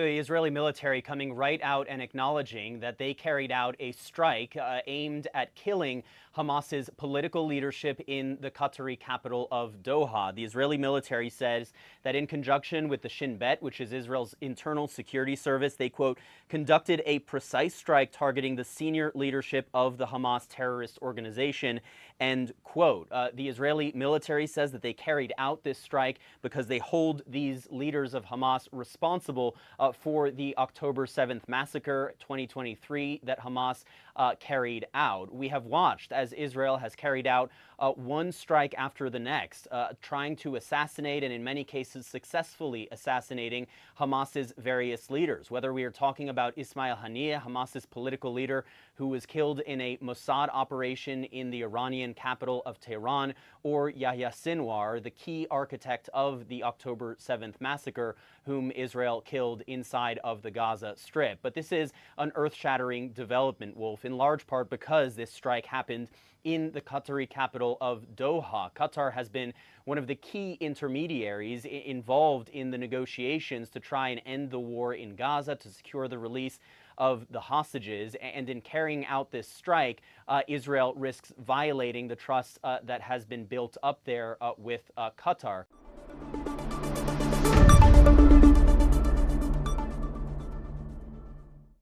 the Israeli military coming right out and acknowledging that they carried out a strike aimed at killing Hamas's political leadership in the Qatari capital of Doha. The Israeli military says that in conjunction with the Shin Bet, which is Israel's internal security service, they, quote, conducted a precise strike targeting the senior leadership of the Hamas terrorist organization, end quote. The Israeli military says that they carried out this strike because they hold these leaders of Hamas responsible for the October 7th massacre 2023 that Hamas carried out. We have watched as Israel has carried out one strike after the next, trying to assassinate and in many cases successfully assassinating Hamas's various leaders. Whether we are talking about Ismail Haniyeh, Hamas's political leader who was killed in a Mossad operation in the Iranian capital of Tehran, or Yahya Sinwar, the key architect of the October 7th massacre, whom Israel killed inside of the Gaza Strip. But this is an earth-shattering development, Wolf, in large part because this strike happened in the Qatari capital of Doha. Qatar has been one of the key intermediaries involved in the negotiations to try and end the war in Gaza, to secure the release of the hostages. And in carrying out this strike, Israel risks violating the trust that has been built up there with Qatar.